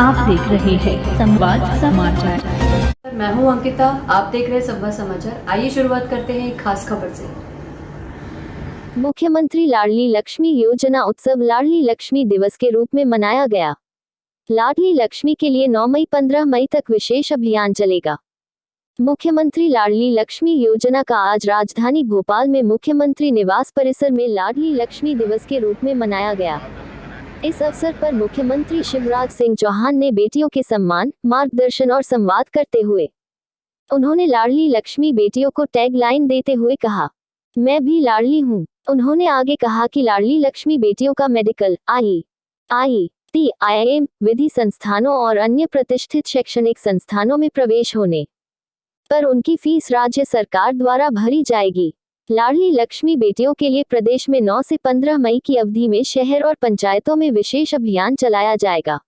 आप देख रहे हैं संवाद समाचार। मैं हूं अंकिता, आप देख रहे हैं संवाद समाचार। आइए शुरुआत करते हैं एक खास खबर से। मुख्यमंत्री लाडली लक्ष्मी योजना उत्सव लाडली लक्ष्मी दिवस के रूप में मनाया गया। लाडली लक्ष्मी के लिए 9 मई 15 मई तक विशेष अभियान चलेगा। मुख्यमंत्री लाडली लक्ष्मी योजना का आज राजधानी भोपाल में मुख्यमंत्री निवास परिसर में लाडली लक्ष्मी दिवस के रूप में मनाया गया। इस अवसर पर मुख्यमंत्री शिवराज सिंह चौहान ने बेटियों के सम्मान, मार्गदर्शन और संवाद करते हुए उन्होंने लाडली लक्ष्मी बेटियों को टैग लाइन देते हुए कहा, मैं भी लाडली हूँ। उन्होंने आगे कहा कि लाडली लक्ष्मी बेटियों का मेडिकल, IIM, विधि संस्थानों और अन्य प्रतिष्ठित शैक्षणिक संस्थानों में प्रवेश होने पर उनकी फीस राज्य सरकार द्वारा भरी जाएगी। लाडली लक्ष्मी बेटियों के लिए प्रदेश में 9 से 15 मई की अवधि में शहर और पंचायतों में विशेष अभियान चलाया जाएगा।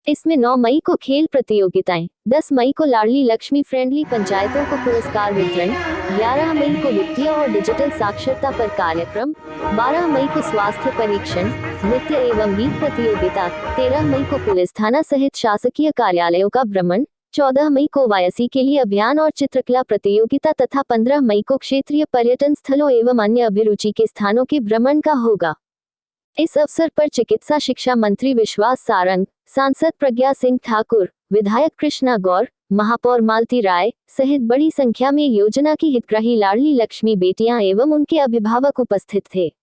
इसमें 9 मई को खेल प्रतियोगिताएं, 10 मई को लाडली लक्ष्मी फ्रेंडली पंचायतों को पुरस्कार वितरण, 11 मई को वित्तीय और डिजिटल साक्षरता पर कार्यक्रम, 12 मई को स्वास्थ्य परीक्षण, नृत्य एवं गीत प्रतियोगिता, 13 मई को पुलिस थाना सहित शासकीय कार्यालयों का भ्रमण, 14 मई को वायसी के लिए अभियान और चित्रकला प्रतियोगिता तथा 15 मई को क्षेत्रीय पर्यटन स्थलों एवं अन्य अभिरुचि के स्थानों के भ्रमण का होगा। इस अवसर पर चिकित्सा शिक्षा मंत्री विश्वास सारंग, सांसद प्रज्ञा सिंह ठाकुर, विधायक कृष्णा गौर, महापौर मालती राय सहित बड़ी संख्या में योजना की हितग्राही लाडली लक्ष्मी बेटियां एवं उनके अभिभावक उपस्थित थे।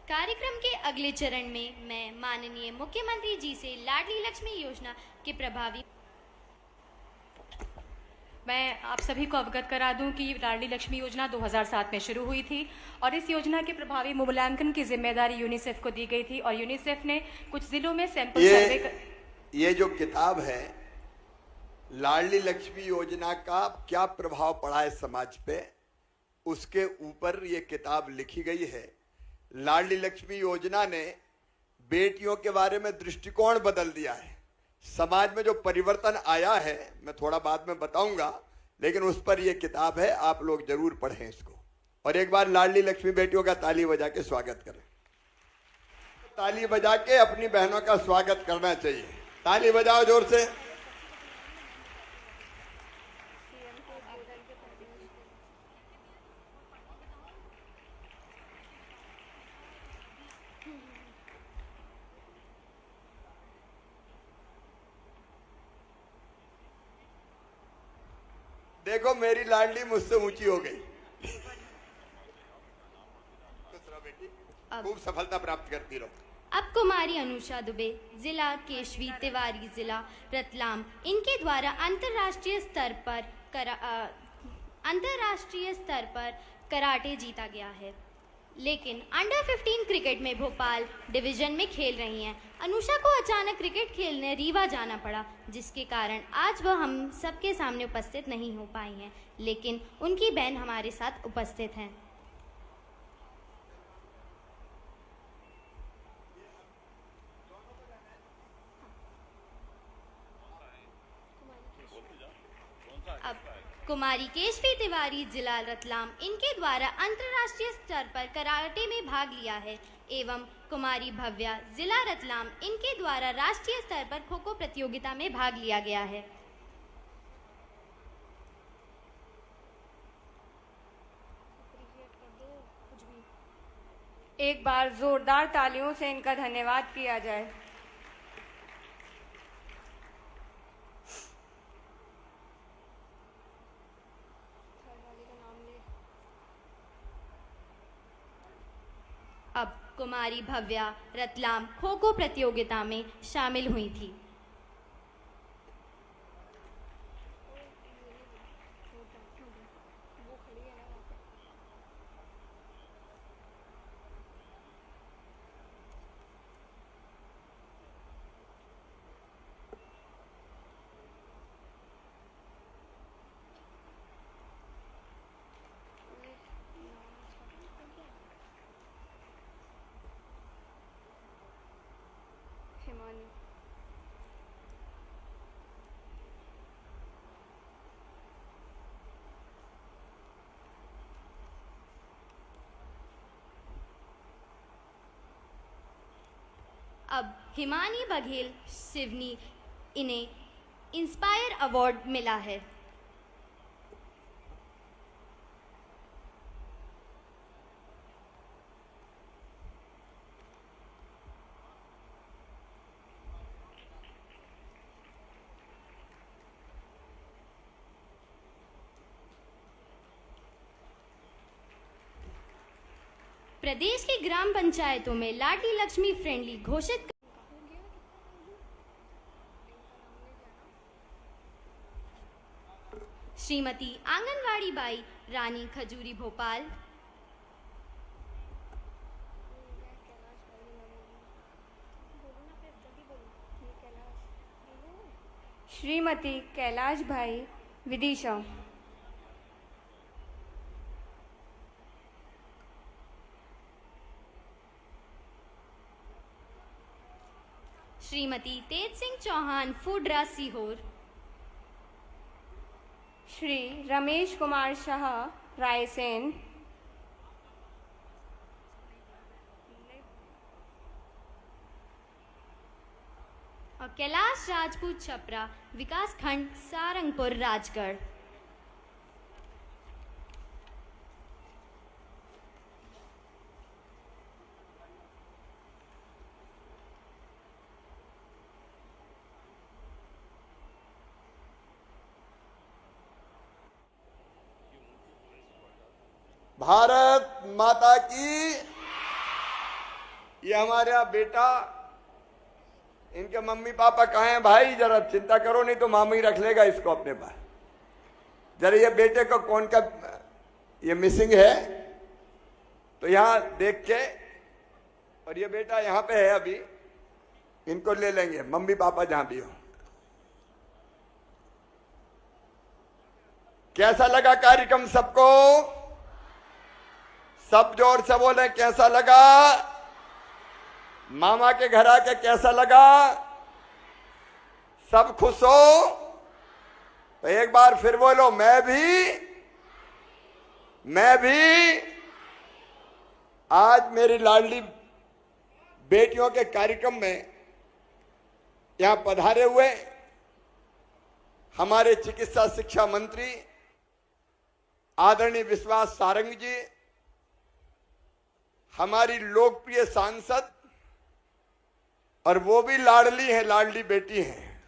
कार्यक्रम के अगले चरण में मैं माननीय मुख्यमंत्री जी से लाडली लक्ष्मी योजना के प्रभावी मैं आप सभी को अवगत करा दूं कि लाडली लक्ष्मी योजना 2007 में शुरू हुई थी और इस योजना के प्रभावी मूल्यांकन की जिम्मेदारी यूनिसेफ को दी गई थी और यूनिसेफ ने कुछ जिलों में सैंपल सर्वे ये जो किताब है लाडली लक्ष्मी योजना का क्या प्रभाव पड़ा है समाज पे, उसके ऊपर ये किताब लिखी गई है। लाडली लक्ष्मी योजना ने बेटियों के बारे में दृष्टिकोण बदल दिया है। समाज में जो परिवर्तन आया है मैं थोड़ा बाद में बताऊंगा, लेकिन उस पर यह किताब है, आप लोग जरूर पढ़ें इसको। और एक बार लाडली लक्ष्मी बेटियों का ताली बजा के स्वागत करें। ताली बजा के अपनी बहनों का स्वागत करना चाहिए। ताली बजाओ जोर से। देखो मेरी लाडली मुझसे ऊंची हो गई। खूब सफलता प्राप्त करती रहो। अब कुमारी अनुषा दुबे, जिला केशवी तिवारी, जिला रतलाम, इनके द्वारा अंतर्राष्ट्रीय स्तर पर कराटे जीता गया है, लेकिन अंडर 15 क्रिकेट में भोपाल डिवीजन में खेल रही हैं। अनुषा को अचानक क्रिकेट खेलने रीवा जाना पड़ा, जिसके कारण आज वह हम सबके सामने उपस्थित नहीं हो पाई हैं, लेकिन उनकी बहन हमारे साथ उपस्थित हैं। अब कुमारी केशवी तिवारी, जिला रतलाम, इनके द्वारा अंतर्राष्ट्रीय स्तर पर कराटे में भाग लिया है, एवं कुमारी भव्या, जिला रतलाम, इनके द्वारा राष्ट्रीय स्तर पर खो खो प्रतियोगिता में भाग लिया गया है। एक बार जोरदार तालियों से इनका धन्यवाद किया जाए। अब कुमारी भव्या रतलाम खो खो प्रतियोगिता में शामिल हुई थी। अब हिमानी बघेल सिवनी इन्हें इंस्पायर अवार्ड मिला है। प्रदेश की ग्राम पंचायतों में लाडली लक्ष्मी फ्रेंडली घोषित श्रीमती आंगनवाड़ी बाई रानी खजूरी भोपाल, श्रीमती कैलाश भाई विदिशा, श्रीमती तेज सिंह चौहान फूडरा सीहोर, श्री रमेश कुमार शाह रायसेन, और कैलाश राजपूत छपरा विकास खंड सारंगपुर राजगढ़। भारत माता की। ये हमारा बेटा, इनके मम्मी पापा कहाँ हैं भाई? जरा चिंता करो, नहीं तो मामू ही रख लेगा इसको अपने पास। जरा ये बेटे को कौन का ये मिसिंग है तो यहां देख के, और ये बेटा यहां पे है अभी, इनको ले लेंगे मम्मी पापा जहां भी हो। कैसा लगा कार्यक्रम सबको? सब जोर से बोले कैसा लगा? मामा के घर आके कैसा लगा? सब खुश हो तो एक बार फिर बोलो मैं भी। आज मेरी लाडली बेटियों के कार्यक्रम में यहां पधारे हुए हमारे चिकित्सा शिक्षा मंत्री आदरणीय विश्वास सारंग जी, हमारी लोकप्रिय सांसद, और वो भी लाडली है, लाडली बेटी है,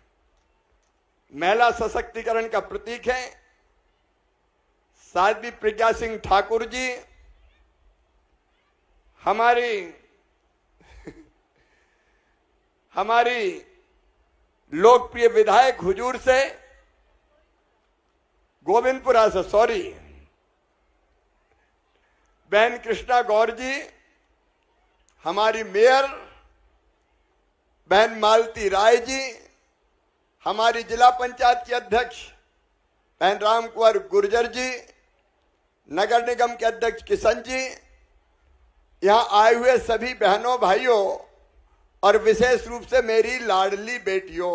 महिला सशक्तिकरण का प्रतीक है, साध्वी प्रज्ञा सिंह ठाकुर जी, हमारी लोकप्रिय विधायक हुजूर से गोविंदपुरा से बहन कृष्णा गौर जी, हमारी मेयर बहन मालती राय जी, हमारी जिला पंचायत की अध्यक्ष बहन राम कुंवर गुर्जर जी, नगर निगम के अध्यक्ष किशन जी, यहां आए हुए सभी बहनों भाइयों और विशेष रूप से मेरी लाडली बेटियों,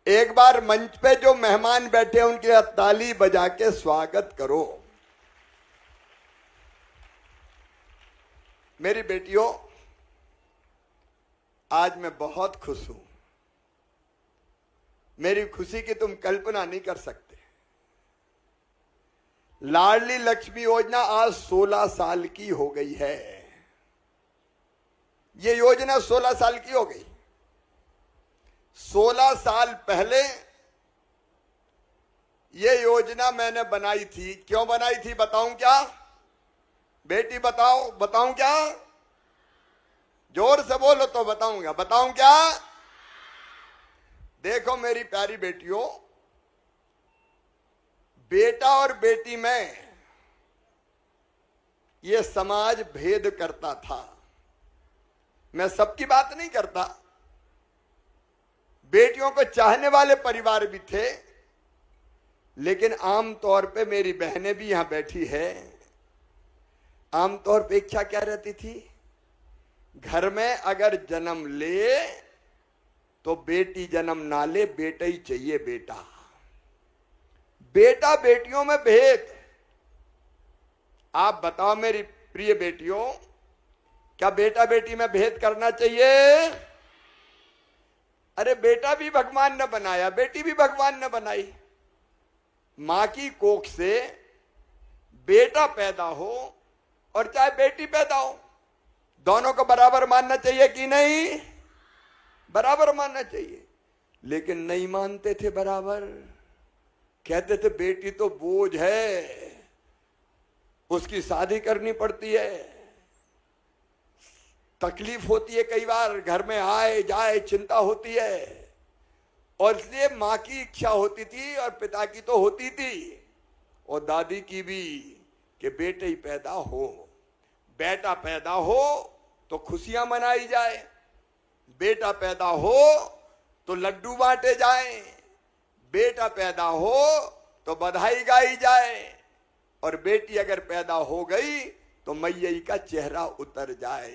एक बार मंच पे जो मेहमान बैठे हैं उनके लिए ताली बजा के स्वागत करो। मेरी बेटियों, आज मैं बहुत खुश हूं। मेरी खुशी की तुम कल्पना नहीं कर सकते। लाडली लक्ष्मी योजना आज 16 साल की हो गई है। ये योजना 16 साल की हो गई। 16 साल पहले ये योजना मैंने बनाई थी। क्यों बनाई थी बताऊं क्या? बेटी बताऊं क्या? जोर से बोलो तो बताऊं क्या? देखो मेरी प्यारी बेटियों, बेटा और बेटी में ये समाज भेद करता था। मैं सबकी बात नहीं करता, बेटियों को चाहने वाले परिवार भी थे, लेकिन आमतौर पे मेरी बहनें भी यहां बैठी है, आमतौर पे इच्छा क्या रहती थी? घर में अगर जन्म ले तो बेटी जन्म ना ले, बेटा ही चाहिए बेटा। बेटा बेटियों में भेद। आप बताओ मेरी प्रिय बेटियों, क्या बेटा बेटी में भेद करना चाहिए? अरे बेटा भी भगवान ने बनाया, बेटी भी भगवान ने बनाई। मां की कोख से बेटा पैदा हो और चाहे बेटी पैदा हो, दोनों को बराबर मानना चाहिए कि नहीं? बराबर मानना चाहिए। लेकिन नहीं मानते थे बराबर। कहते थे बेटी तो बोझ है, उसकी शादी करनी पड़ती है, तकलीफ होती है, कई बार घर में आए जाए चिंता होती है। और इसलिए मां की इच्छा होती थी और पिता की तो होती थी और दादी की भी कि बेटे ही पैदा हो, बेटा पैदा हो तो खुशियां मनाई जाए, बेटा पैदा हो तो लड्डू बांटे जाए, बेटा पैदा हो तो बधाई गाई जाए, और बेटी अगर पैदा हो गई तो मैया का चेहरा उतर जाए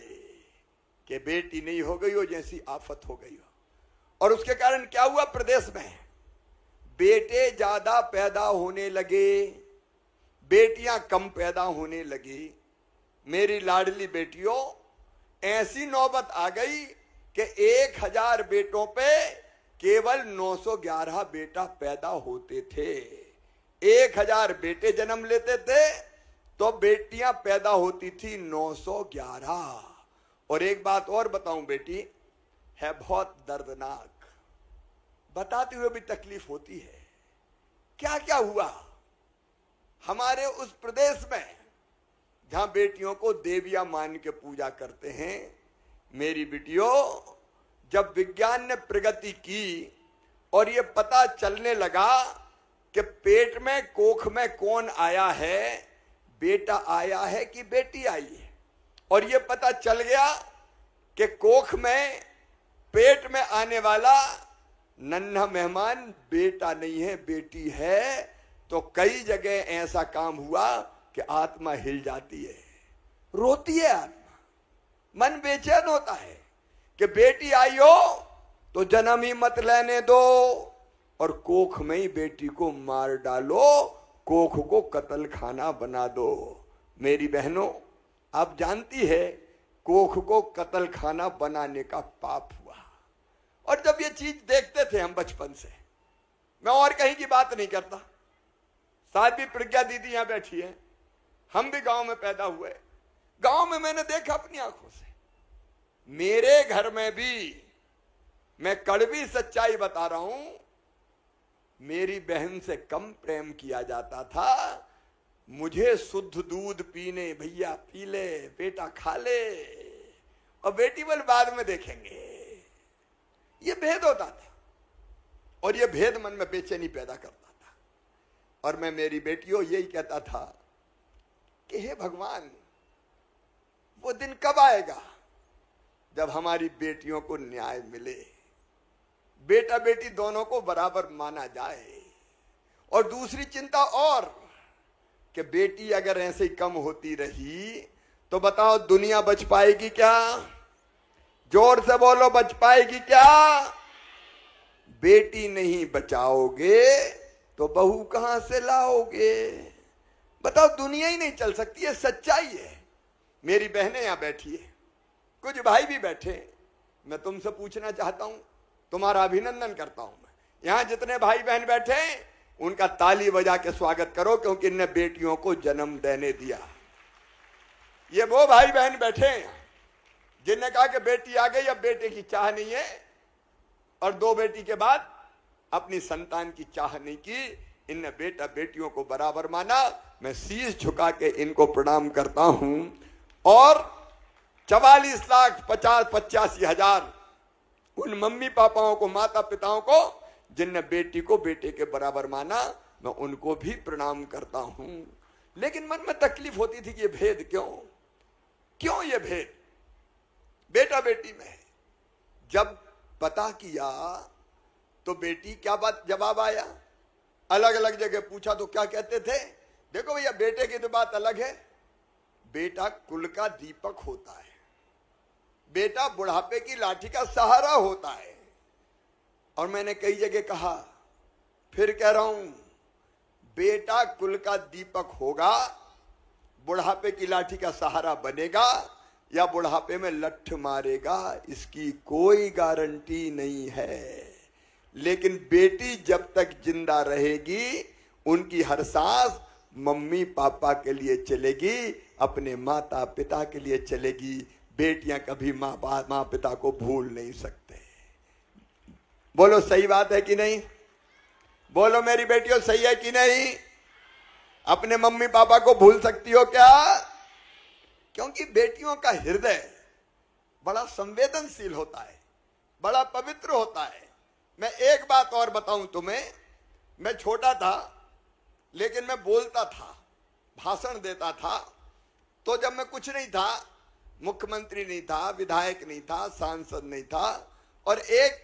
कि बेटी नहीं हो गई हो जैसी आफत हो गई हो। और उसके कारण क्या हुआ? प्रदेश में बेटे ज्यादा पैदा होने लगे, बेटियां कम पैदा होने लगी। मेरी लाडली बेटियों, ऐसी नौबत आ गई कि 1000 बेटों पे केवल 911 बेटा पैदा होते थे। 1000 बेटे जन्म लेते थे तो बेटियां पैदा होती थी 911। और एक बात और बताऊं बेटी, है बहुत दर्दनाक, बताते हुए भी तकलीफ होती है। क्या क्या हुआ हमारे उस प्रदेश में जहां बेटियों को देवियां मान के पूजा करते हैं। मेरी बेटियों, जब विज्ञान ने प्रगति की और ये पता चलने लगा कि पेट में कोख में कौन आया है, बेटा आया है कि बेटी आई है, और ये पता चल गया कि कोख में पेट में आने वाला नन्हा मेहमान बेटा नहीं है बेटी है, तो कई जगह ऐसा काम हुआ कि आत्मा हिल जाती है, रोती है आत्मा, मन बेचैन होता है कि बेटी आई हो तो जन्म ही मत लेने दो और कोख में ही बेटी को मार डालो, कोख को कत्ल खाना बना दो। मेरी बहनों, आप जानती है कोख को कत्ल खाना बनाने का पाप हुआ। और जब ये चीज देखते थे हम बचपन से, मैं और कहीं की बात नहीं करता, साथ भी प्रज्ञा दीदी यहां बैठी है, हम भी गांव में पैदा हुए, गांव में मैंने देखा अपनी आंखों से। मेरे घर में भी, मैं कड़वी सच्चाई बता रहा हूं, मेरी बहन से कम प्रेम किया जाता था। मुझे शुद्ध दूध पीने, भैया पी ले, बेटा खा ले, और बेटी वाले बाद में देखेंगे, ये भेद होता था। और ये भेद मन में बेचैनी पैदा करता था। और मैं मेरी बेटियों यही कहता था कि हे भगवान, वो दिन कब आएगा जब हमारी बेटियों को न्याय मिले, बेटा बेटी दोनों को बराबर माना जाए। और दूसरी चिंता और कि बेटी अगर ऐसे ही कम होती रही तो बताओ दुनिया बच पाएगी क्या? जोर से बोलो, बच पाएगी क्या? बेटी नहीं बचाओगे तो बहू कहां से लाओगे? बताओ, दुनिया ही नहीं चल सकती है, सच्चाई है। मेरी बहनें यहां बैठी है, कुछ भाई भी बैठे। मैं तुमसे पूछना चाहता हूं, तुम्हारा अभिनंदन करता हूं। मैं यहां जितने भाई बहन बैठे उनका ताली बजा के स्वागत करो, क्योंकि इनने बेटियों को जन्म देने दिया। ये वो भाई बहन बैठे हैं जिनने कहा कि बेटी आ गई, अब बेटे की चाह नहीं है, और 2 बेटी के बाद अपनी संतान की चाह नहीं की। इनने बेटा बेटियों को बराबर माना। मैं शीश झुका के इनको प्रणाम करता हूं। और 44,85,000 उन मम्मी पापाओं को, माता पिताओं को जिनने बेटी को बेटे के बराबर माना, मैं उनको भी प्रणाम करता हूं। लेकिन मन में तकलीफ होती थी कि ये भेद क्यों ये भेद बेटा बेटी में? जब पता किया तो बेटी क्या बात जवाब आया, अलग अलग जगह पूछा तो क्या कहते थे? देखो भैया, बेटे की तो बात अलग है, बेटा कुल का दीपक होता है, बेटा बुढ़ापे की लाठी का सहारा होता है। और मैंने कई जगह कहा, फिर कह रहा हूं, बेटा कुल का दीपक होगा, बुढ़ापे की लाठी का सहारा बनेगा, या बुढ़ापे में लठ मारेगा, इसकी कोई गारंटी नहीं है। लेकिन बेटी जब तक जिंदा रहेगी, उनकी हर सांस मम्मी पापा के लिए चलेगी, अपने माता पिता के लिए चलेगी। बेटियां कभी माँ पिता को भूल नहीं सकते। बोलो सही बात है कि नहीं? बोलो मेरी बेटियों, सही है कि नहीं? अपने मम्मी पापा को भूल सकती हो क्या? क्योंकि बेटियों का हृदय बड़ा संवेदनशील होता है, बड़ा पवित्र होता है। मैं एक बात और बताऊं तुम्हें, मैं छोटा था लेकिन मैं बोलता था, भाषण देता था। तो जब मैं कुछ नहीं था, मुख्यमंत्री नहीं था, विधायक नहीं था, सांसद नहीं था, और एक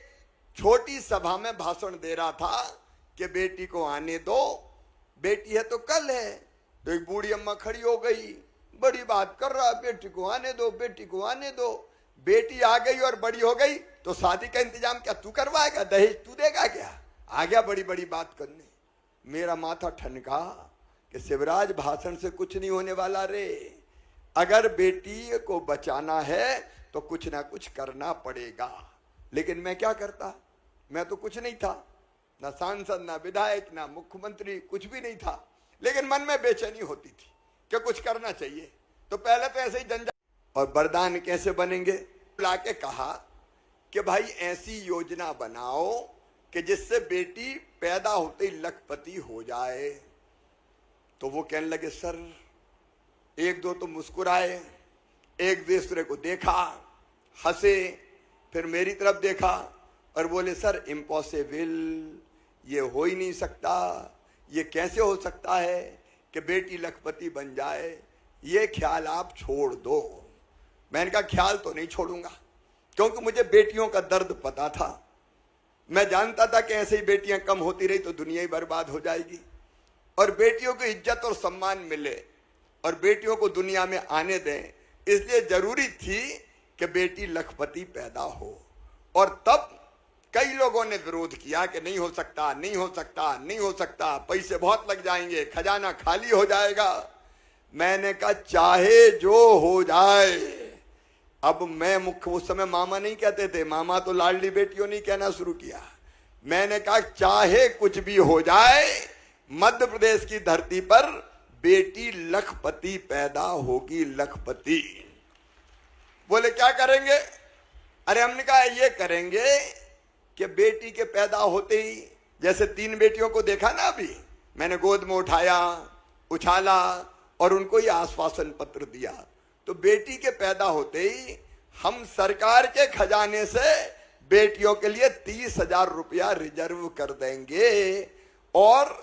छोटी सभा में भाषण दे रहा था कि बेटी को आने दो, बेटी है तो कल है। तो एक बूढ़ी अम्मा खड़ी हो गई, बड़ी बात कर रहा, बेटी को आने दो, बेटी को आने दो। बेटी आ गई और बड़ी हो गई तो शादी का इंतजाम क्या तू करवाएगा? दहेज तू देगा क्या? आ गया बड़ी बड़ी बात करने। मेरा माथा ठनका कि शिवराज, भाषण से कुछ नहीं होने वाला रे। अगर बेटी को बचाना है तो कुछ ना कुछ करना पड़ेगा। लेकिन मैं क्या करता? मैं तो कुछ नहीं था, ना सांसद, ना विधायक, ना मुख्यमंत्री, कुछ भी नहीं था। लेकिन मन में बेचैनी होती थी कि कुछ करना चाहिए। तो पहले तो ऐसे ही जंजाल, और वरदान कैसे बनेंगे? लाके कहा कि भाई ऐसी योजना बनाओ कि जिससे बेटी पैदा होते ही लखपति हो जाए। तो वो कहने लगे सर, एक दो तो मुस्कुराए, एक दूसरे को देखा, हंसे, फिर मेरी तरफ देखा और बोले सर इम्पॉसिबल, ये हो ही नहीं सकता। ये कैसे हो सकता है कि बेटी लखपति बन जाए? ये ख्याल आप छोड़ दो। मैंने कहा ख्याल तो नहीं छोड़ूंगा, क्योंकि मुझे बेटियों का दर्द पता था। मैं जानता था कि ऐसे ही बेटियां कम होती रही तो दुनिया ही बर्बाद हो जाएगी। और बेटियों को इज्जत और सम्मान मिले और बेटियों को दुनिया में आने दें, इसलिए जरूरी थी कि बेटी लखपति पैदा हो। और तब कई लोगों ने विरोध किया कि नहीं हो सकता, नहीं हो सकता, नहीं हो सकता, पैसे बहुत लग जाएंगे, खजाना खाली हो जाएगा। मैंने कहा चाहे जो हो जाए। अब मैं उस समय मामा नहीं कहते थे, मामा तो लाडली बेटियों नहीं कहना शुरू किया। मैंने कहा चाहे कुछ भी हो जाए, मध्य प्रदेश की धरती पर बेटी लखपति पैदा होगी, लखपति। बोले क्या करेंगे? अरे हमने कहा ये करेंगे कि बेटी के पैदा होते ही, जैसे 3 बेटियों को देखा ना अभी, मैंने गोद में उठाया, उछाला और उनको ये आश्वासन पत्र दिया। तो बेटी के पैदा होते ही हम सरकार के खजाने से बेटियों के लिए 30,000 रुपया रिजर्व कर देंगे। और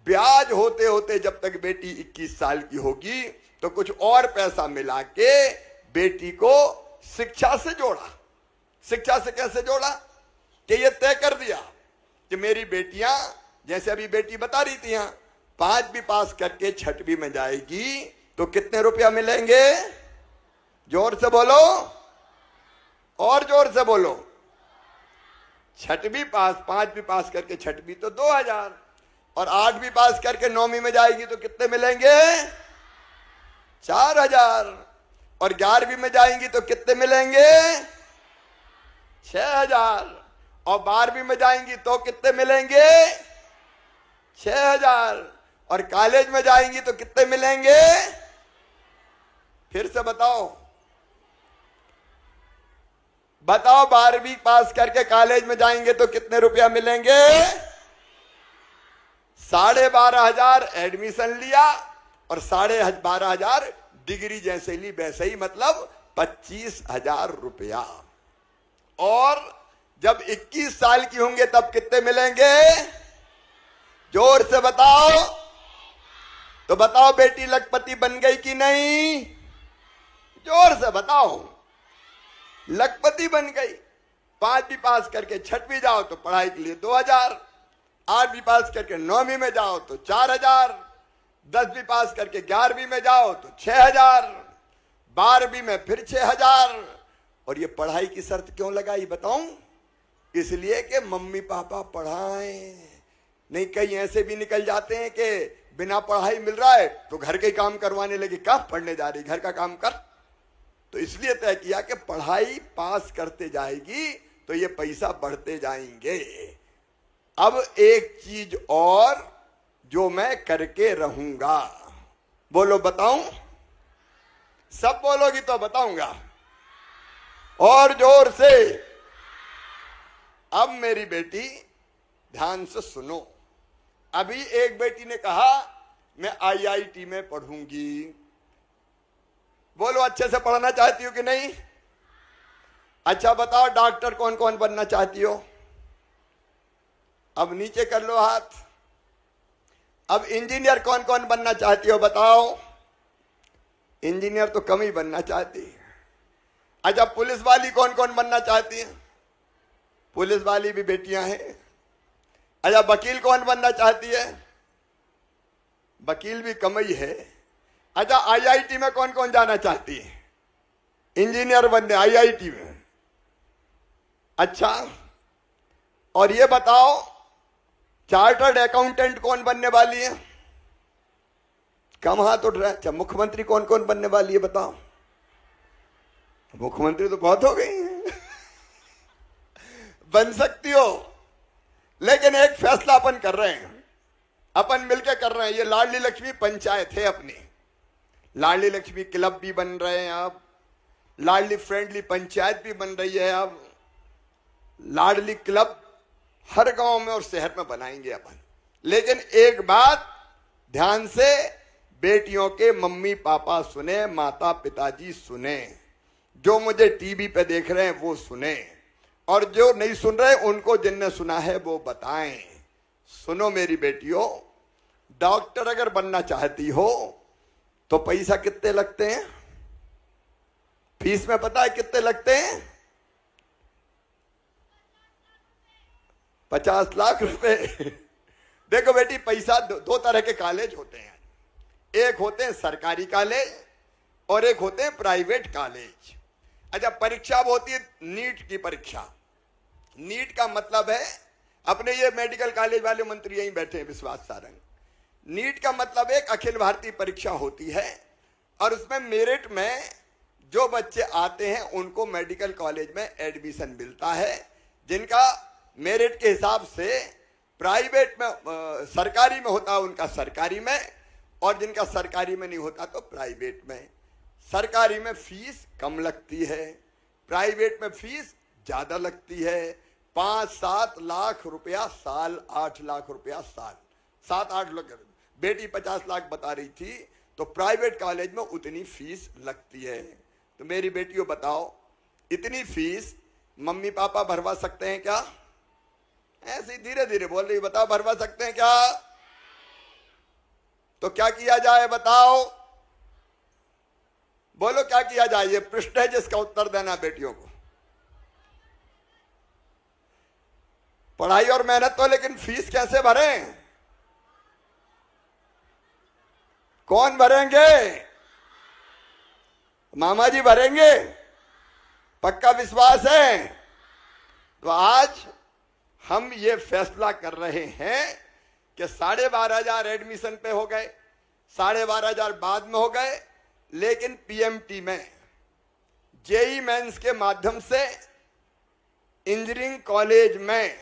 ब्याज होते होते जब तक बेटी 21 साल की होगी तो कुछ और पैसा मिला के बेटी को शिक्षा से जोड़ा। शिक्षा से कैसे जोड़ा? कि ये तय कर दिया कि मेरी बेटियां, जैसे अभी बेटी बता रही थी यहाँ, 5वीं पास करके 6वीं में जाएगी तो कितने रुपया मिलेंगे? जोर से बोलो, और जोर से बोलो। 6वीं पास, 5वीं पास करके 6वीं तो 2,000, और 8वीं पास करके 9वीं में जाएगी तो कितने मिलेंगे? 4,000, और 11वीं में जाएंगी तो कितने मिलेंगे? 6,000, और 12वीं में जाएंगी तो कितने मिलेंगे? 6,000, और कॉलेज में जाएंगी तो कितने मिलेंगे? फिर से बताओ, बताओ 12वीं पास करके कॉलेज में जाएंगे तो कितने रुपया मिलेंगे? 12,500 एडमिशन लिया और 12,500 डिग्री जैसे ली वैसे ही, मतलब 25,000 रुपया। और जब 21 साल की होंगे तब कितने मिलेंगे? जोर से बताओ। तो बताओ बेटी लखपति बन गई कि नहीं? जोर से बताओ। लखपति बन गई। 5वीं पास करके 6वीं जाओ तो पढ़ाई के लिए 2,000, 8वीं पास करके 9वीं में जाओ तो 4,000, 10वीं पास करके 11वीं में जाओ तो 6,000, 12वीं में फिर 6,000। और ये पढ़ाई की शर्त क्यों लगाई बताऊं? इसलिए कि मम्मी पापा पढ़ाएं। नहीं कहीं ऐसे भी निकल जाते हैं कि बिना पढ़ाई मिल रहा है तो घर के काम करवाने लगे। कब पढ़ने जा रही, घर का काम कर। तो इसलिए तय किया कि पढ़ाई पास करते जाएगी तो ये पैसा बढ़ते जाएंगे। अब एक चीज और जो मैं करके रहूंगा, बोलो बताऊं? सब बोलोगी तो बताऊंगा और जोर से। अब मेरी बेटी ध्यान से सुनो। अभी एक बेटी ने कहा मैं आईआईटी में पढ़ूंगी। बोलो अच्छे से पढ़ना चाहती हो कि नहीं? अच्छा बताओ डॉक्टर कौन कौन बनना चाहती हो? अब नीचे कर लो हाथ। अब इंजीनियर कौन कौन बनना चाहती हो बताओ? इंजीनियर तो कम ही बनना चाहती है। अच्छा पुलिस वाली कौन कौन बनना चाहती है? पुलिस वाली भी बेटियां हैं। अच्छा वकील कौन बनना चाहती है? वकील भी कम ही है। अच्छा आईआईटी में कौन कौन जाना चाहती है? इंजीनियर बनने आईआईटी में। अच्छा और ये बताओ चार्टर्ड अकाउंटेंट कौन बनने वाली है? कम हाथ उठ रहा है। अच्छा मुख्यमंत्री कौन कौन बनने वाली है बताओ? मुख्यमंत्री तो बहुत हो गई हैं। बन सकती हो, लेकिन एक फैसला अपन कर रहे हैं, अपन मिलकर कर रहे हैं। ये लाडली लक्ष्मी पंचायत है अपनी। लाडली लक्ष्मी क्लब भी बन रहे हैं, अब लाडली फ्रेंडली पंचायत भी बन रही है। अब लाडली क्लब हर गांव में और शहर में बनाएंगे अपन। लेकिन एक बात ध्यान से बेटियों के मम्मी पापा सुने, माता पिताजी सुने, जो मुझे टीवी पे देख रहे हैं वो सुने, और जो नहीं सुन रहे उनको जिनने सुना है वो बताएं। सुनो मेरी बेटियों, डॉक्टर अगर बनना चाहती हो तो पैसा कितने लगते हैं? फीस में पता है कितने लगते हैं? 50 लाख रुपए। देखो बेटी पैसा दो तरह के कॉलेज होते हैं। एक होते हैं सरकारी कॉलेज और एक होते हैं प्राइवेट कॉलेज। अच्छा परीक्षा होती है नीट की परीक्षा। नीट का मतलब है, अपने ये मेडिकल कॉलेज वाले मंत्री यहीं बैठे हैं विश्वास सारंग। नीट का मतलब एक अखिल भारतीय परीक्षा होती है और उसमें मेरिट में जो बच्चे आते हैं उनको मेडिकल कॉलेज में एडमिशन मिलता है। जिनका मेरिट के हिसाब से प्राइवेट में सरकारी में होता है उनका सरकारी में, और जिनका सरकारी में नहीं होता तो प्राइवेट में। सरकारी में फीस कम लगती है, प्राइवेट में फीस ज्यादा लगती है। 5-7 लाख रुपया साल, 8 लाख रुपया साल, 7-8 लाख। बेटी 50 लाख बता रही थी, तो प्राइवेट कॉलेज में उतनी फीस लगती है। तो मेरी बेटियों बताओ, इतनी फीस मम्मी पापा भरवा सकते हैं क्या? ऐसे धीरे धीरे बोल रही, बताओ भरवा सकते हैं क्या? तो क्या किया जाए बताओ? बोलो क्या किया जाए? ये प्रश्न है जिसका उत्तर देना बेटियों को। पढ़ाई और मेहनत तो, लेकिन फीस कैसे भरें? कौन भरेंगे? मामा जी भरेंगे? पक्का विश्वास है? तो आज हम ये फैसला कर रहे हैं कि 12,500 एडमिशन पे हो गए, 12,500 बाद में हो गए, लेकिन पीएमटी में जेई मेंस के माध्यम से इंजीनियरिंग कॉलेज में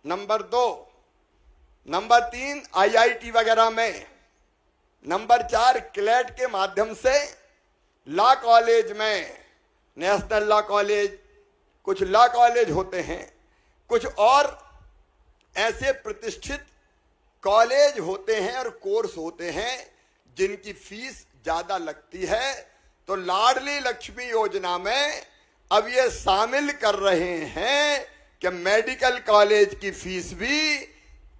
नंबर 2, नंबर 3 आईआईटी वगैरह में, नंबर 4 क्लेट के माध्यम से लॉ कॉलेज में, नेशनल लॉ कॉलेज, कुछ लॉ कॉलेज होते हैं, कुछ और ऐसे प्रतिष्ठित कॉलेज होते हैं और कोर्स होते हैं जिनकी फीस ज्यादा लगती है। तो लाडली लक्ष्मी योजना में अब ये शामिल कर रहे हैं कि मेडिकल कॉलेज की फीस भी,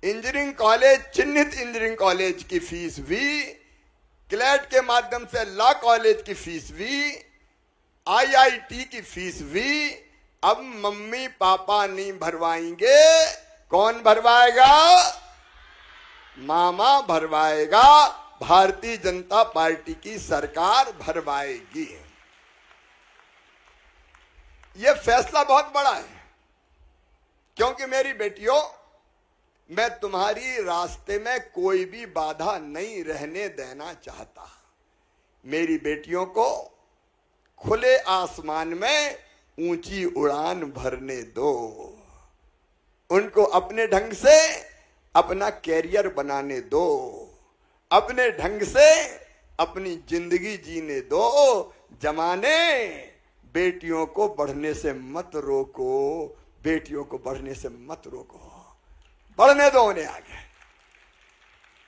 इंजीनियरिंग कॉलेज, चिन्हित इंजीनियरिंग कॉलेज की फीस भी, क्लेट के माध्यम से लॉ कॉलेज की फीस भी, आईआईटी की फीस भी अब मम्मी पापा नहीं भरवाएंगे। कौन भरवाएगा? मामा भरवाएगा। भारतीय जनता पार्टी की सरकार भरवाएगी। यह फैसला बहुत बड़ा है, क्योंकि मेरी बेटियों, मैं तुम्हारी रास्ते में कोई भी बाधा नहीं रहने देना चाहता। मेरी बेटियों को खुले आसमान में ऊंची उड़ान भरने दो, उनको अपने ढंग से अपना कैरियर बनाने दो, अपने ढंग से अपनी जिंदगी जीने दो। जमाने बेटियों को बढ़ने से मत रोको, बेटियों को बढ़ने से मत रोको, बढ़ने दो उन्हें आगे,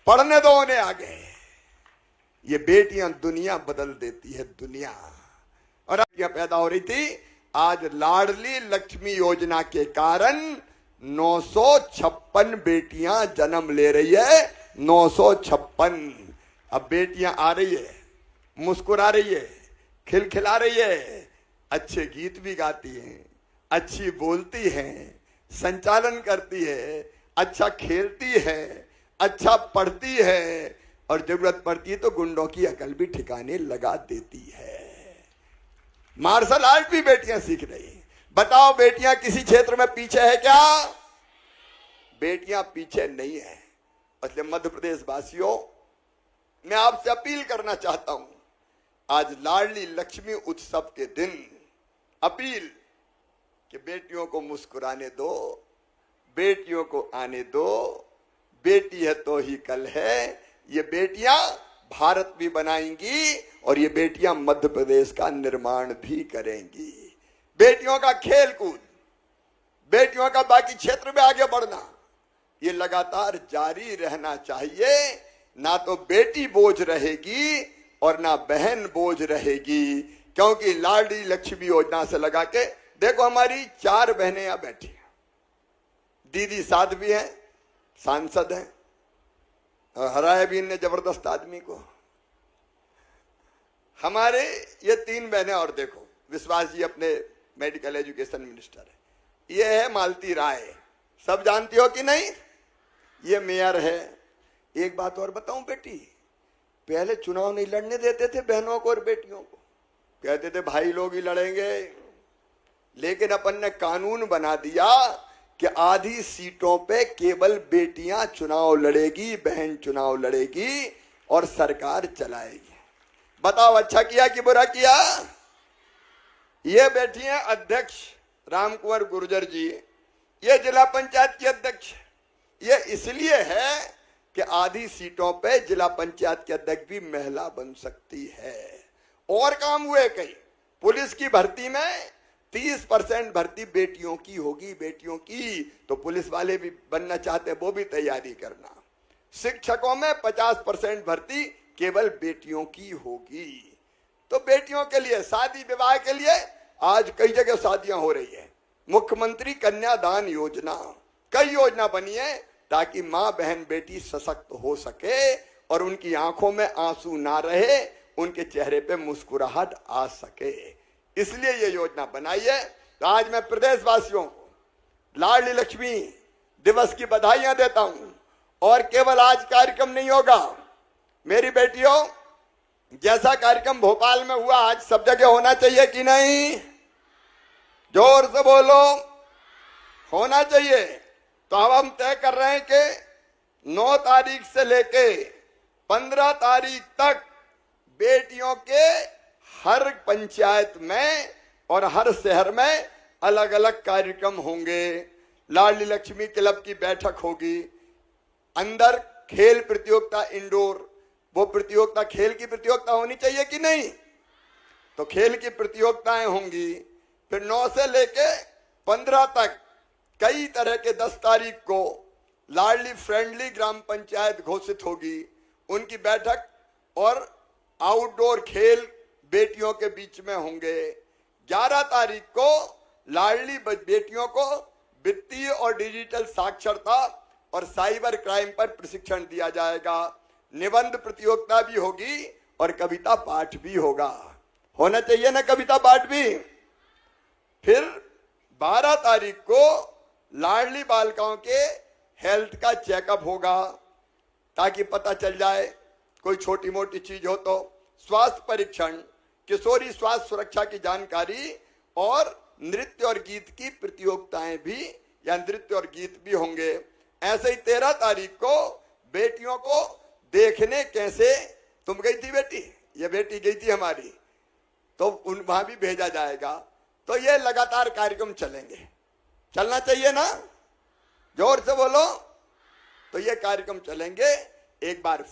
पढ़ने दो उन्हें आगे। ये बेटियां दुनिया बदल देती है, दुनिया। और बेटियां पैदा हो रही थी, आज लाडली लक्ष्मी योजना के कारण 956 बेटियां जन्म ले रही है, 956। अब बेटियां आ रही है, मुस्कुरा रही है, खिलखिला रही है, अच्छे गीत भी गाती हैं, अच्छी बोलती हैं, संचालन करती है, अच्छा खेलती है, अच्छा पढ़ती है, और जरूरत पड़ती है तो गुंडों की अकल भी ठिकाने लगा देती है। मार्शल आर्ट भी बेटियां सीख रही हैं। बताओ बेटियां किसी क्षेत्र में पीछे है क्या? बेटियां पीछे नहीं है। इसलिए मध्य प्रदेश वासियों, मैं आपसे अपील करना चाहता हूं, आज लाडली लक्ष्मी उत्सव के दिन अपील कि बेटियों को मुस्कुराने दो, बेटियों को आने दो। बेटी है तो ही कल है। ये बेटियां भारत भी बनाएंगी और ये बेटियां मध्य प्रदेश का निर्माण भी करेंगी। बेटियों का खेल कूद, बेटियों का बाकी क्षेत्र में आगे बढ़ना, ये लगातार जारी रहना चाहिए। ना तो बेटी बोझ रहेगी और ना बहन बोझ रहेगी, क्योंकि लाडली लक्ष्मी योजना से लगा के देखो, हमारी 4 बहनें यहां बैठी हैं, दीदी साथ भी हैं, सांसद हैं, और हराया भी इनने जबरदस्त आदमी को। हमारे ये 3 बहनें, और देखो विश्वास जी अपने मेडिकल एजुकेशन मिनिस्टर है। ये है मालती राय, सब जानती हो कि नहीं? ये मेयर है। एक बात और बताऊं बेटी, पहले चुनाव नहीं लड़ने देते थे बहनों को और बेटियों को, कहते थे भाई लोग ही लड़ेंगे। लेकिन अपन ने कानून बना दिया कि आधी सीटों पे केवल बेटियां चुनाव लड़ेगी, बहन चुनाव लड़ेगी और सरकार चलाएगी। बताओ अच्छा किया कि बुरा किया? ये बैठी हैं अध्यक्ष राम कुंवर गुर्जर जी, ये जिला पंचायत की अध्यक्ष। ये इसलिए है कि आधी सीटों पे जिला पंचायत के अध्यक्ष भी महिला बन सकती है। और काम हुए कई, पुलिस की भर्ती में 30% भर्ती बेटियों की होगी, बेटियों की। तो पुलिस वाले भी बनना चाहते हैं, वो भी तैयारी करना। शिक्षकों में 50% भर्ती केवल बेटियों की होगी। तो बेटियों के लिए, शादी विवाह के लिए आज कई जगह शादियां हो रही है। मुख्यमंत्री कन्यादान योजना, कई योजना बनी है ताकि मां बहन बेटी सशक्त हो सके और उनकी आंखों में आंसू ना रहे, उनके चेहरे पे मुस्कुराहट आ सके, इसलिए ये योजना बनाई है। तो आज मैं प्रदेशवासियों को लाडली लक्ष्मी दिवस की बधाइयां देता हूं। और केवल आज कार्यक्रम नहीं होगा मेरी बेटियों, जैसा कार्यक्रम भोपाल में हुआ आज सब जगह होना चाहिए कि नहीं? जोर से बोलो, होना चाहिए। तो अब हम तय कर रहे हैं कि 9 तारीख से लेके 15 तारीख तक बेटियों के हर पंचायत में और हर शहर में अलग अलग कार्यक्रम होंगे। लाडली लक्ष्मी क्लब की बैठक होगी, अंदर खेल प्रतियोगिता इंडोर, वो प्रतियोगिता खेल की प्रतियोगिता होनी चाहिए कि नहीं? तो खेल की प्रतियोगिताएं होंगी। फिर 9 से लेके 15 तक कई तरह के 10 तारीख को लाडली फ्रेंडली ग्राम पंचायत घोषित होगी, उनकी बैठक और आउटडोर खेल बेटियों के बीच में होंगे। 11 तारीख को लाडली बेटियों को वित्तीय और डिजिटल साक्षरता और साइबर क्राइम पर प्रशिक्षण दिया जाएगा। निबंध प्रतियोगिता भी होगी और कविता पाठ भी होगा। होना चाहिए ना कविता पाठ भी। फिर 12 तारीख को लाडली बालिकाओं के हेल्थ का चेकअप होगा ताकि पता चल जाए कोई छोटी मोटी चीज हो तो। स्वास्थ्य परीक्षण, किशोरी स्वास्थ्य सुरक्षा की जानकारी और नृत्य और गीत की प्रतियोगिताएं भी या नृत्य और गीत भी होंगे। ऐसे ही 13 तारीख को बेटियों को देखने कैसे, तुम गई थी बेटी, ये बेटी गई थी हमारी, तो वहां भी भेजा जाएगा। तो ये लगातार कार्यक्रम चलेंगे, चलना चाहिए ना, जोर से बोलो। तो ये कार्यक्रम चलेंगे। एक बार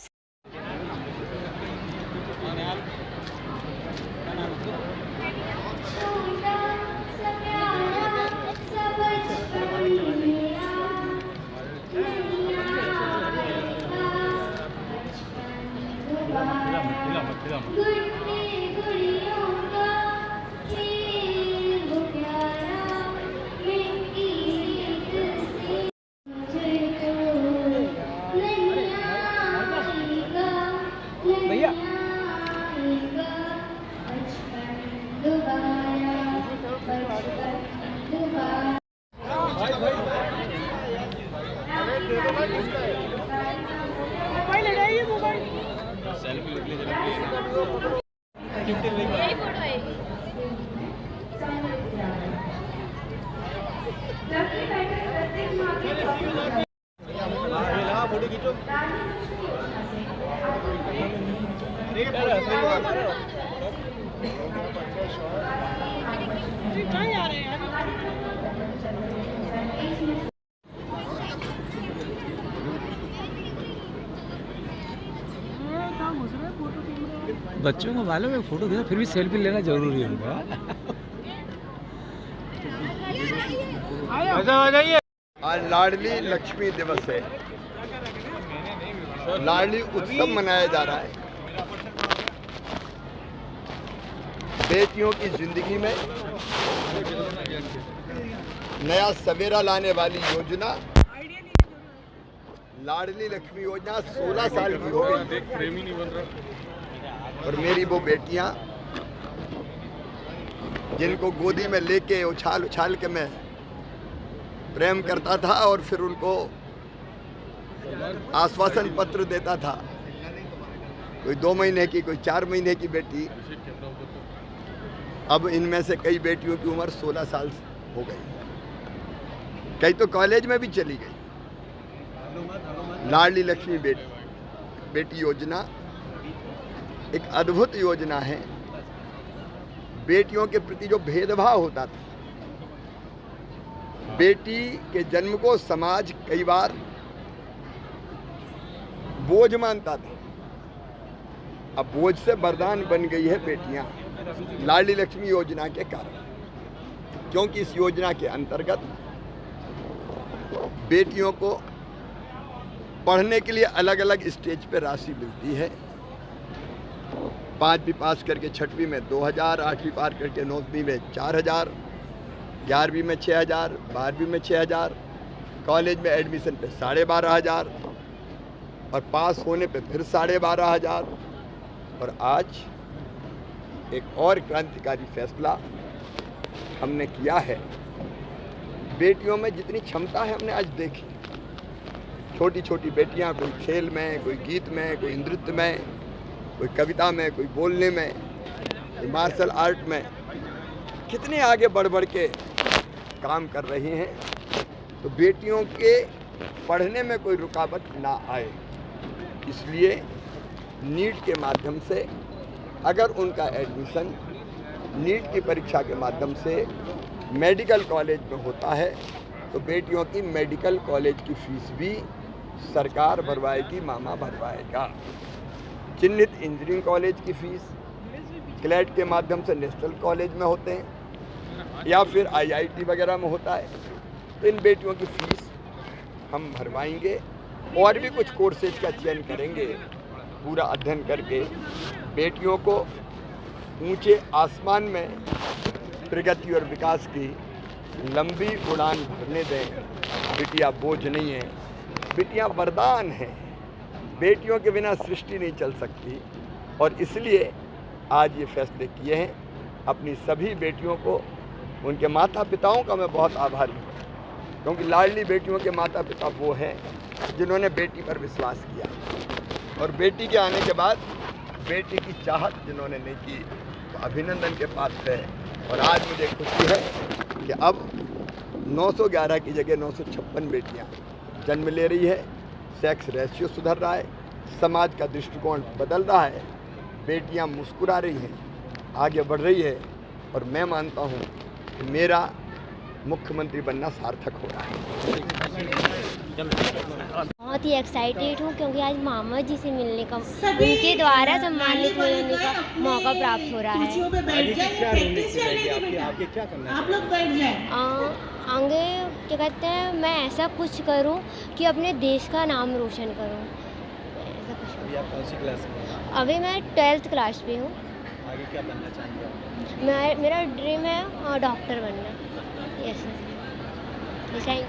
बच्चों को मालूम है फोटो खींचा, फिर भी सेल्फी लेना जरूरी होगा। आज लाडली लक्ष्मी दिवस है, लाडली उत्सव मनाया जा रहा है। बेटियों की जिंदगी में नया सवेरा लाने वाली योजना लाडली लक्ष्मी योजना 16 साल की हो गई। और मेरी वो बेटियां जिनको गोदी में लेके उछाल उछाल के मैं प्रेम करता था और फिर उनको आश्वासन पत्र देता था, कोई 2 महीने की, कोई 4 महीने की बेटी, अब इनमें से कई बेटियों की उम्र 16 साल हो गई, कई तो कॉलेज में भी चली गई। लाडली लक्ष्मी बेटी योजना एक अद्भुत योजना है। बेटियों के प्रति जो भेदभाव होता था, बेटी के जन्म को समाज कई बार बोझ मानता था, अब बोझ से वरदान बन गई है बेटियां लाडली लक्ष्मी योजना के कारण। क्योंकि इस योजना के अंतर्गत बेटियों को पढ़ने के लिए अलग अलग स्टेज पे राशि मिलती है। 5वीं पास करके 6वीं में 2000, 8वीं पार करके 9वीं में 4000, 11वीं में 6000, 12वीं में 6000, कॉलेज में एडमिशन पे 12500 और पास होने पे फिर 12500। और आज एक और क्रांतिकारी फैसला हमने किया है। बेटियों में जितनी क्षमता है हमने आज देखी। छोटी छोटी बेटियां, कोई खेल में, कोई गीत में, कोई नृत्य में, कोई कविता में, कोई बोलने में, कोई मार्शल आर्ट में, कितने आगे बढ़ बढ़ के काम कर रही हैं। तो बेटियों के पढ़ने में कोई रुकावट ना आए, इसलिए नीट के माध्यम से अगर उनका एडमिशन नीट की परीक्षा के माध्यम से मेडिकल कॉलेज में होता है तो बेटियों की मेडिकल कॉलेज की फीस भी सरकार भरवाएगी, मामा भरवाएगा। चिन्हित इंजीनियरिंग कॉलेज की फीस क्लैट के माध्यम से नेशनल कॉलेज में होते हैं या फिर IIT वगैरह में होता है, तो इन बेटियों की फीस हम भरवाएंगे। और भी कुछ कोर्सेज का चयन करेंगे, पूरा अध्ययन करके बेटियों को ऊंचे आसमान में प्रगति और विकास की लंबी उड़ान भरने दें। बिटिया बोझ नहीं है, बिटियां वरदान हैं। बेटियों के बिना सृष्टि नहीं चल सकती और इसलिए आज ये फैसले किए हैं। अपनी सभी बेटियों को, उनके माता पिताओं का मैं बहुत आभारी हूँ, क्योंकि लाडली बेटियों के माता पिता वो हैं जिन्होंने बेटी पर विश्वास किया और बेटी के आने के बाद बेटी की चाहत जिन्होंने नहीं की, तो अभिनंदन के पात्र है। और आज मुझे खुशी है कि अब 911 की जगह 956 बेटियां जन्म ले रही है। सेक्स रेशियो सुधर रहा है, समाज का दृष्टिकोण बदल रहा है, बेटियां मुस्कुरा रही हैं। आगे बढ़ रही है और मैं मानता हूँ कि मेरा मुख्यमंत्री बनना सार्थक हो रहा है। बहुत ही एक्साइटेड हूँ क्योंकि आज मामा जी से मिलने का, उनके द्वारा सम्मानित होने का मौका प्राप्त हो रहा है। आगे क्या कहते हैं, मैं ऐसा कुछ करूँ कि अपने देश का नाम रोशन करूँ, ऐसा कुछ करूँ। आप कौन सी क्लास में? अभी मैं 12th क्लास पे हूँ। आगे क्या बनना चाहेंगे आप? मेरा ड्रीम है डॉक्टर बनना। Yes thank you.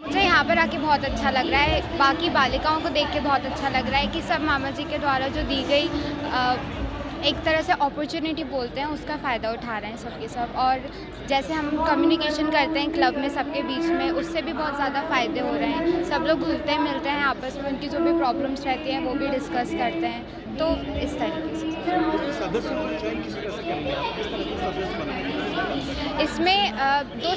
मुझे यहाँ पर आके बहुत अच्छा लग रहा है, बाकी बालिकाओं को देख के बहुत अच्छा लग रहा है कि सब मामा जी के द्वारा जो दी गई एक तरह से अपॉर्चुनिटी बोलते हैं, उसका फ़ायदा उठा रहे हैं सबके सब। और जैसे हम कम्युनिकेशन करते हैं क्लब में सबके बीच में, उससे भी बहुत ज़्यादा फ़ायदे हो रहे हैं। सब लोग घुलते हैं मिलते हैं आपस में, उनकी जो भी प्रॉब्लम्स रहती हैं वो भी डिस्कस करते हैं। तो इस तरीके से इसमें 2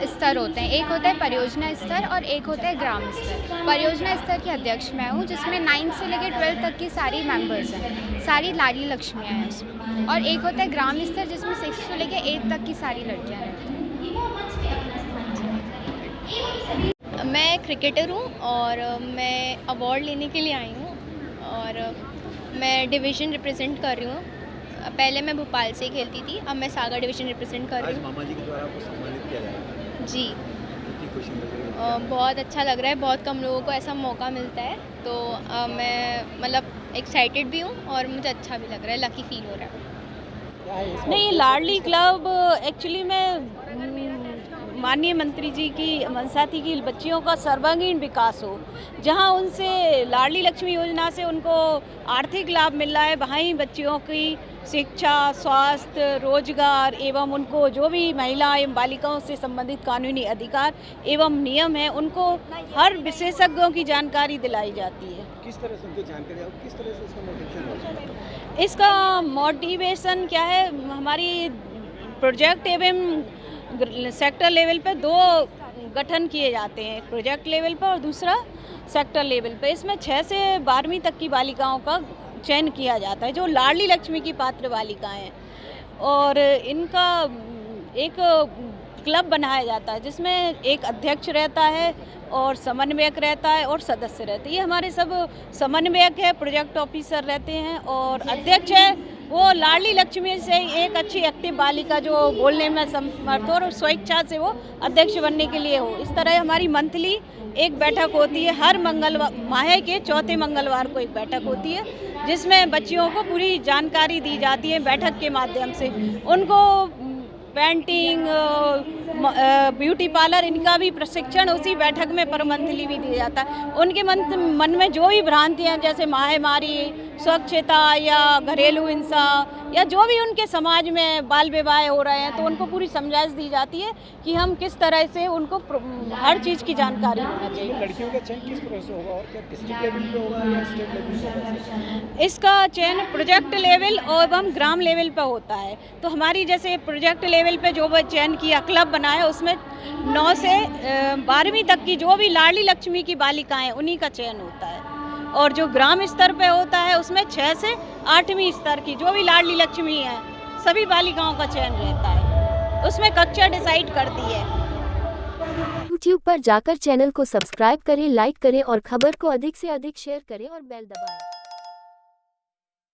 स्तर होते हैं, एक होता है परियोजना स्तर और एक होता है ग्राम स्तर। परियोजना स्तर की अध्यक्ष मैं हूँ, जिसमें 9th से लेकर 12th तक की सारी मेंबर्स हैं, सारी लाडली लक्ष्मियाँ हैं उसमें। और एक होता है ग्राम स्तर जिसमें 6th से लेकर 8th तक की सारी लड़कियाँ रहती हैं। मैं क्रिकेटर हूँ और मैं अवार्ड लेने के लिए आई हूँ और मैं डिवीज़न रिप्रेजेंट कर रही हूँ। पहले मैं भोपाल से खेलती थी, अब मैं सागर डिवीज़न रिप्रेजेंट कर रही हूँ। मामा जी के द्वारा आपको सम्मानित किया जाएगा जी, कितनी खुशी लग रही है? बहुत अच्छा लग रहा है, बहुत कम लोगों को ऐसा मौका मिलता है, तो मैं मतलब एक्साइटेड भी हूँ और मुझे अच्छा भी लग रहा है, लकी फील हो रहा है। नहीं, लाडली क्लब एक्चुअली में माननीय मंत्री जी की मंशा थी कि बच्चियों का सर्वांगीण विकास हो। जहां उनसे लाडली लक्ष्मी योजना से उनको आर्थिक लाभ मिल रहा है, वहाँ ही बच्चियों की शिक्षा, स्वास्थ्य, रोजगार एवं उनको जो भी महिला एवं बालिकाओं से संबंधित कानूनी अधिकार एवं नियम है, उनको हर विशेषज्ञों की जानकारी दिलाई जाती है। किस तरह से उनको जानकारी, किस तरह से इसका मोटिवेशन होता है? इसका मोटिवेशन क्या है, हमारी प्रोजेक्ट एवं सेक्टर लेवल पे 2 गठन किए जाते हैं, एक प्रोजेक्ट लेवल पर और दूसरा सेक्टर लेवल पे। इसमें 6 से 12वीं तक की बालिकाओं का चयन किया जाता है जो लाडली लक्ष्मी की पात्र बालिकाएं हैं, और इनका एक क्लब बनाया जाता है जिसमें एक अध्यक्ष रहता है और समन्वयक रहता है और सदस्य रहते हैं। ये हमारे सब समन्वयक है, प्रोजेक्ट ऑफिसर रहते हैं, और अध्यक्ष है वो लाडली लक्ष्मी से एक अच्छी एक्टिव बालिका जो बोलने में समर्थ हो और स्वेच्छा से वो अध्यक्ष बनने के लिए हो। इस तरह हमारी मंथली एक बैठक होती है, हर मंगलवार, माह के चौथे मंगलवार को एक बैठक होती है जिसमें बच्चियों को पूरी जानकारी दी जाती है बैठक के माध्यम से। उनको पेंटिंग, ब्यूटी पार्लर, इनका भी प्रशिक्षण उसी बैठक में पर मंथली भी दिया जाता है। उनके मन में जो भी भ्रांतियाँ जैसे महामारी, स्वच्छता या घरेलू हिंसा या जो भी उनके समाज में बाल विवाह हो रहे हैं, तो उनको पूरी समझाइश दी जाती है कि हम किस तरह से उनको हर चीज़ की जानकारी होना चाहिए। लड़कियों का चयन किस तरह से होगा और क्या डिस्ट्रिक्ट लेवल पे होगा या स्टेट लेवल पे होगा? इसका चयन प्रोजेक्ट लेवल एवं ग्राम लेवल पर होता है। तो हमारी जैसे प्रोजेक्ट लेवल पे जो चयन किया, क्लब बनाया, उसमें 9 से 12वीं तक की जो भी लाडली लक्ष्मी की बालिकाएं उन्हीं का चयन होता है, और जो ग्राम स्तर पे होता है उसमें 6 से 8वीं स्तर की जो भी लाडली लक्ष्मी है सभी बालिकाओं का चयन रहता है, उसमें कक्षा डिसाइड करती है। YouTube पर जाकर चैनल को सब्सक्राइब करें, लाइक करें और खबर को अधिक से अधिक शेयर करें और बेल दबाएं।